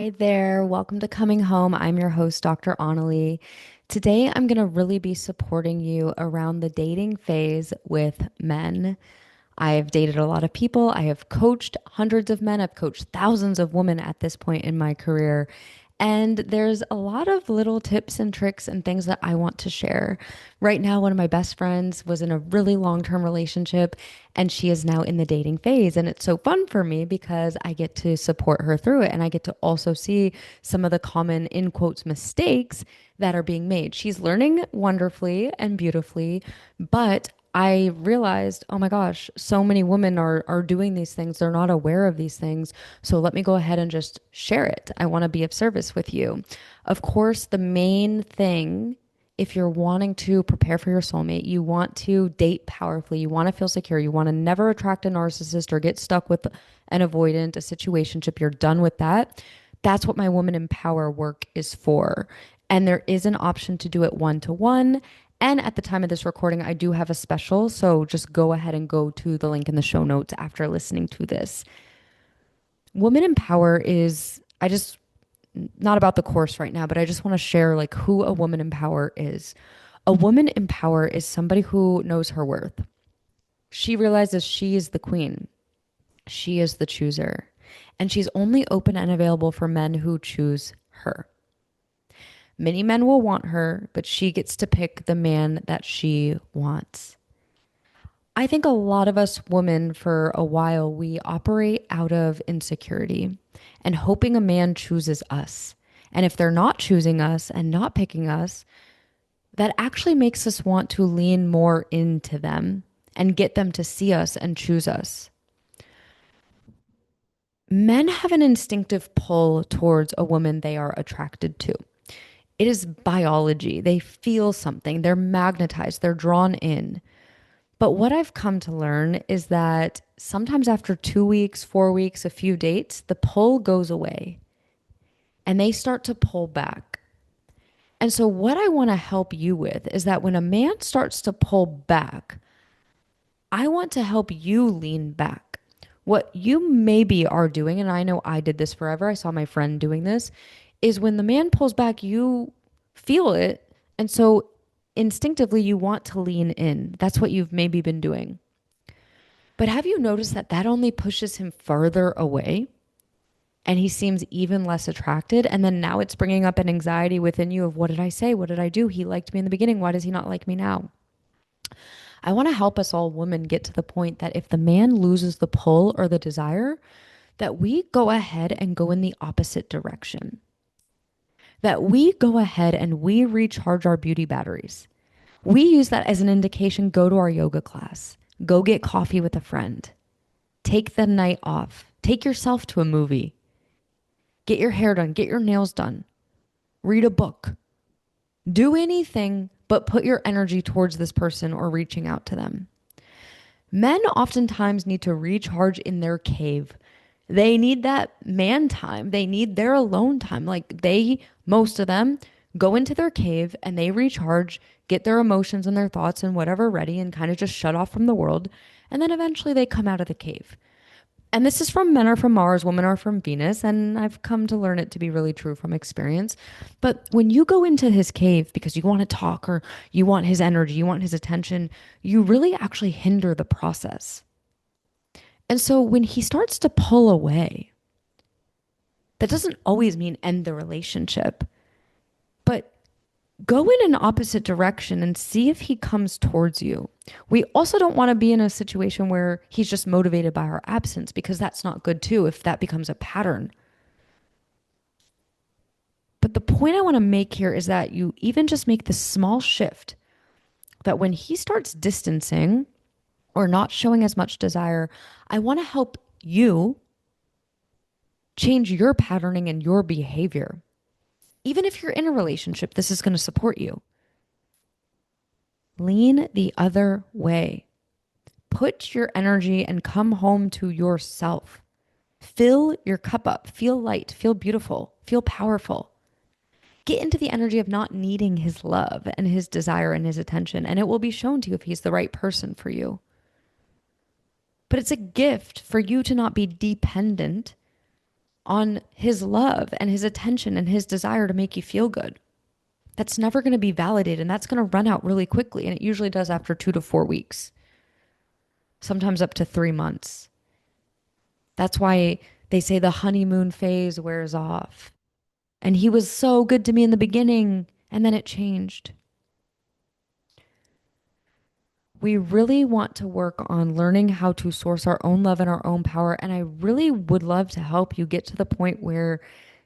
Hey there, welcome to Coming Home. I'm your host, Dr. Onalee. Today, I'm going to really be supporting you around the dating phase with men. I've dated a lot of people. I have coached hundreds of men. I've coached thousands of women at this point in my career. And there's a lot of little tips and tricks and things that I want to share. Right now, one of my best friends was in a really long term relationship and she is now in the dating phase. And it's so fun for me because I get to support her through it. And I get to also see some of the common, in quotes, mistakes that are being made. She's learning wonderfully and beautifully, but I realized, oh my gosh, so many women are doing these things. They're not aware of these things. So let me go ahead and just share it. I want to be of service with you. Of course, the main thing, if you're wanting to prepare for your soulmate, you want to date powerfully, you want to feel secure, you want to never attract a narcissist or get stuck with an avoidant, a situationship, you're done with that. That's what my Woman in Power work is for. And there is an option to do it one to one. And at the time of this recording, I do have a special. So just go ahead and go to the link in the show notes after listening to this. Woman in Power is, I just, not about the course right now, but I just want to share like who a woman in power is. A woman in power is somebody who knows her worth. She realizes she is the queen. She is the chooser. And she's only open and available for men who choose her. Many men will want her, but she gets to pick the man that she wants. I think a lot of us women, for a while, we operate out of insecurity and hoping a man chooses us. And if they're not choosing us and not picking us, that actually makes us want to lean more into them and get them to see us and choose us. Men have an instinctive pull towards a woman they are attracted to. It is biology. They feel something, they're magnetized, they're drawn in. But what I've come to learn is that sometimes after 2 weeks, 4 weeks, a few dates, the pull goes away and they start to pull back. And so, what I want to help you with is that when a man starts to pull back, I want to help you lean back. What you maybe are doing, and I know I did this forever, I saw my friend doing this, is when the man pulls back, you feel it. And so instinctively, you want to lean in. That's what you've maybe been doing. But have you noticed that that only pushes him further away? And he seems even less attracted. And then now it's bringing up an anxiety within you of what did I say? What did I do? He liked me in the beginning. Why does he not like me now? I want to help us all women get to the point that if the man loses the pull or the desire, that we go ahead and go in the opposite direction. That we go ahead and we recharge our beauty batteries. We use that as an indication. Go to our yoga class, go get coffee with a friend, take the night off, take yourself to a movie, get your hair done, get your nails done, read a book, do anything but put your energy towards this person or reaching out to them. Men oftentimes need to recharge in their cave. They need that man time. They need their alone time. Like most of them go into their cave and they recharge, get their emotions and their thoughts and whatever ready and kind of just shut off from the world. And then eventually they come out of the cave. And this is from men are from Mars, women are from Venus. And I've come to learn it to be really true from experience. But when you go into his cave because you want to talk or you want his energy, you want his attention, you really actually hinder the process. And so when he starts to pull away, that doesn't always mean end the relationship, but go in an opposite direction and see if he comes towards you. We also don't want to be in a situation where he's just motivated by our absence because that's not good too if that becomes a pattern. But the point I want to make here is that you even just make this small shift that when he starts distancing or not showing as much desire, I want to help you change your patterning and your behavior. Even if you're in a relationship, this is going to support you. Lean the other way. Put your energy and come home to yourself. Fill your cup up. Feel light. Feel beautiful. Feel powerful. Get into the energy of not needing his love and his desire and his attention, and it will be shown to you if he's the right person for you. But it's a gift for you to not be dependent on his love and his attention and his desire to make you feel good. That's never going to be validated, and that's going to run out really quickly. And it usually does after 2 to 4 weeks, sometimes up to 3 months. That's why they say the honeymoon phase wears off. And he was so good to me in the beginning, and then it changed. We really want to work on learning how to source our own love and our own power. And I really would love to help you get to the point where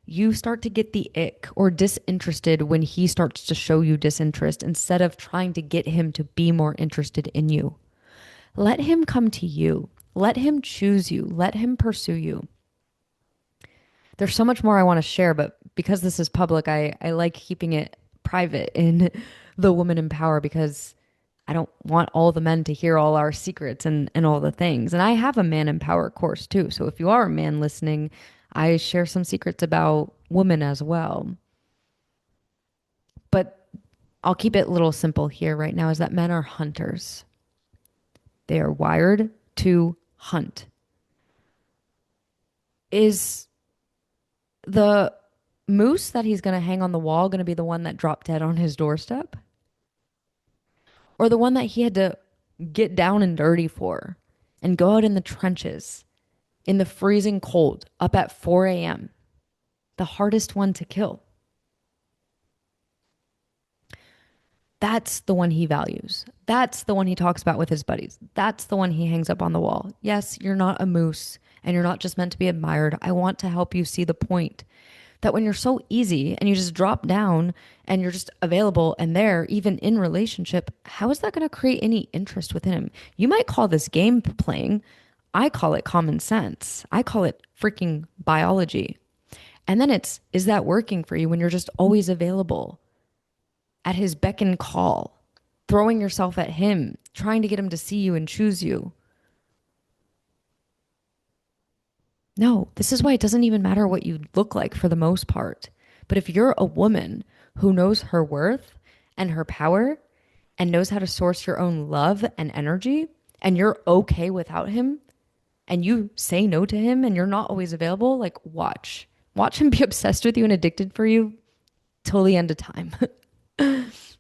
you start to get the ick or disinterested when he starts to show you disinterest instead of trying to get him to be more interested in you. Let him come to you. Let him choose you. Let him pursue you. There's so much more I want to share, but because this is public, I like keeping it private in the Woman in Power because I don't want all the men to hear all our secrets and all the things. And I have a Man in Power course too. So if you are a man listening, I share some secrets about women as well. But I'll keep it a little simple here right now is that men are hunters. They are wired to hunt. Is the moose that he's going to hang on the wall going to be the one that dropped dead on his doorstep? Or the one that he had to get down and dirty for and go out in the trenches in the freezing cold up at 4 a.m.? The hardest one to kill. That's the one he values. That's the one he talks about with his buddies. That's the one he hangs up on the wall. Yes, you're not a moose and you're not just meant to be admired. I want to help you see the point that when you're so easy and you just drop down and you're just available and there, even in relationship, how is that going to create any interest within him? You might call this game playing. I call it common sense. I call it freaking biology. And then is that working for you when you're just always available at his beck and call, throwing yourself at him, trying to get him to see you and choose you? No, this is why it doesn't even matter what you look like for the most part. But if you're a woman who knows her worth and her power and knows how to source your own love and energy, and you're okay without him, and you say no to him and you're not always available, like watch. Watch him be obsessed with you and addicted for you till the end of time.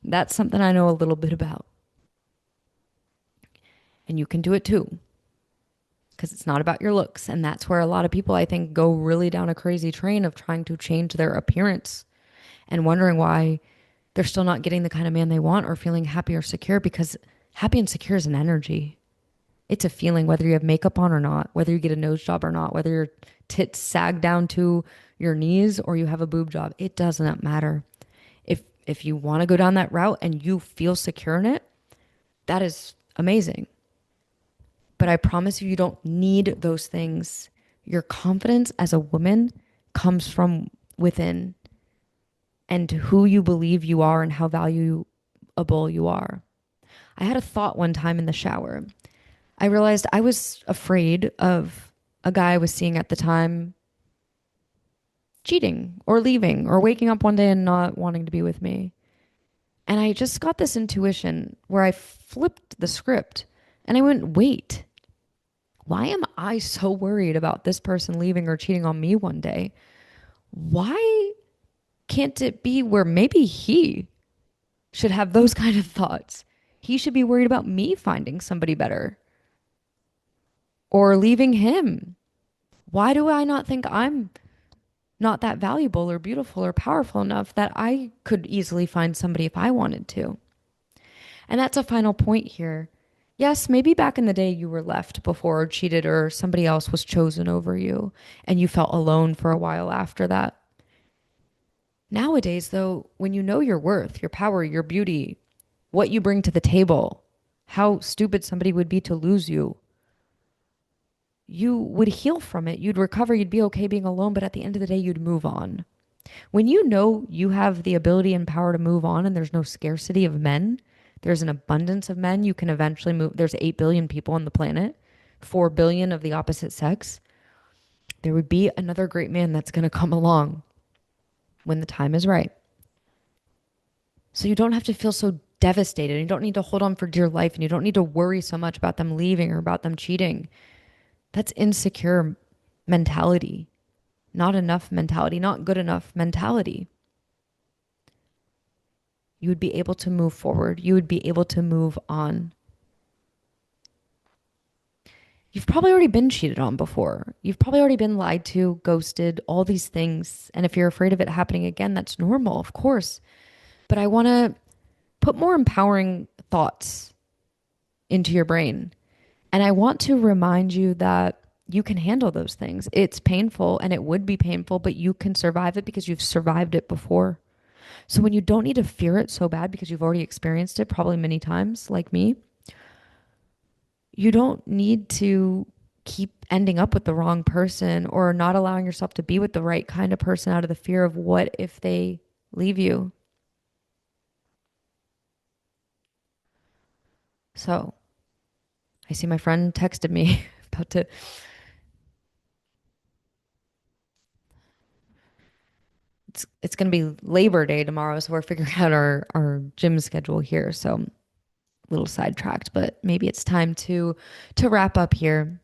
That's something I know a little bit about. And you can do it too. Because it's not about your looks. And that's where a lot of people, I think, go really down a crazy train of trying to change their appearance and wondering why they're still not getting the kind of man they want or feeling happy or secure, because happy and secure is an energy. It's a feeling, whether you have makeup on or not, whether you get a nose job or not, whether your tits sag down to your knees or you have a boob job. It does not matter. If you want to go down that route and you feel secure in it, that is amazing. But I promise you, you don't need those things. Your confidence as a woman comes from within and who you believe you are and how valuable you are. I had a thought one time in the shower. I realized I was afraid of a guy I was seeing at the time cheating or leaving or waking up one day and not wanting to be with me. And I just got this intuition where I flipped the script and I went, wait, why am I so worried about this person leaving or cheating on me one day? Why can't it be where maybe he should have those kind of thoughts? He should be worried about me finding somebody better or leaving him. Why do I not think I'm not that valuable or beautiful or powerful enough that I could easily find somebody if I wanted to? And that's a final point here. Yes, maybe back in the day you were left before or cheated or somebody else was chosen over you and you felt alone for a while after that. Nowadays, though, when you know your worth, your power, your beauty, what you bring to the table, how stupid somebody would be to lose you, you would heal from it. You'd recover. You'd be okay being alone. But at the end of the day, you'd move on. When you know you have the ability and power to move on and there's no scarcity of men, there's an abundance of men, you can eventually move. There's 8 billion people on the planet, 4 billion of the opposite sex. There would be another great man that's going to come along when the time is right. So you don't have to feel so devastated. You don't need to hold on for dear life and you don't need to worry so much about them leaving or about them cheating. That's insecure mentality. not enough mentality, not good enough mentality, you would be able to move forward. You would be able to move on. You've probably already been cheated on before. You've probably already been lied to, ghosted, all these things. And if you're afraid of it happening again, that's normal, of course. But I want to put more empowering thoughts into your brain. And I want to remind you that you can handle those things. It's painful and it would be painful, but you can survive it because you've survived it before. So when you don't need to fear it so bad because you've already experienced it probably many times, like me, you don't need to keep ending up with the wrong person or not allowing yourself to be with the right kind of person out of the fear of what if they leave you. So I see my friend texted me about to, it's going to be Labor Day tomorrow. So we're figuring out our gym schedule here. So a little sidetracked, but maybe it's time to wrap up here.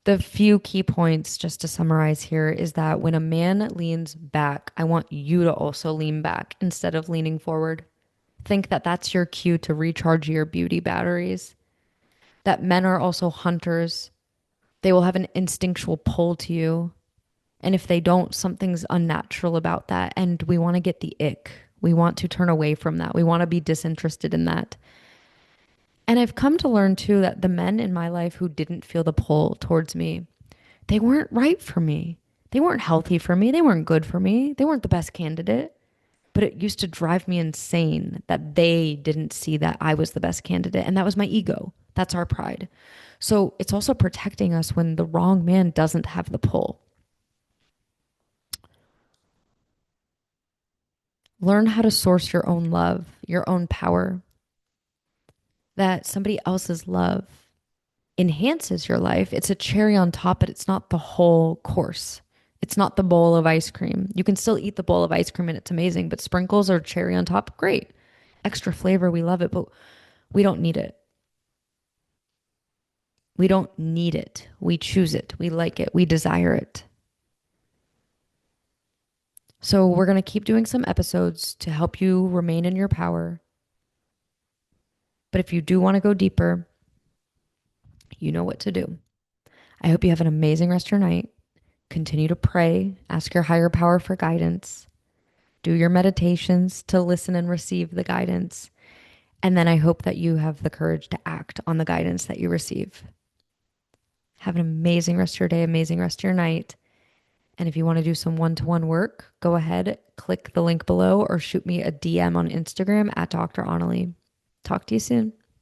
The few key points, just to summarize here, is that when a man leans back, I want you to also lean back instead of leaning forward. Think that that's your cue to recharge your beauty batteries. That men are also hunters. They will have an instinctual pull to you. And if they don't, something's unnatural about that. And we want to get the ick. We want to turn away from that. We want to be disinterested in that. And I've come to learn too that the men in my life who didn't feel the pull towards me, they weren't right for me. They weren't healthy for me. They weren't good for me. They weren't the best candidate. But it used to drive me insane that they didn't see that I was the best candidate. And that was my ego. That's our pride. So it's also protecting us when the wrong man doesn't have the pull. Learn how to source your own love, your own power. That somebody else's love enhances your life. It's a cherry on top, but it's not the whole course. It's not the bowl of ice cream. You can still eat the bowl of ice cream and it's amazing, but sprinkles or cherry on top, great. Extra flavor, we love it, but we don't need it. We don't need it. We choose it. We like it. We desire it. So we're going to keep doing some episodes to help you remain in your power. But if you do want to go deeper, you know what to do. I hope you have an amazing rest of your night. Continue to pray, ask your higher power for guidance, do your meditations to listen and receive the guidance. And then I hope that you have the courage to act on the guidance that you receive. Have an amazing rest of your day, amazing rest of your night. And if you want to do some one-to-one work, go ahead, click the link below or shoot me a DM on Instagram at Dr.Onalee. Talk to you soon.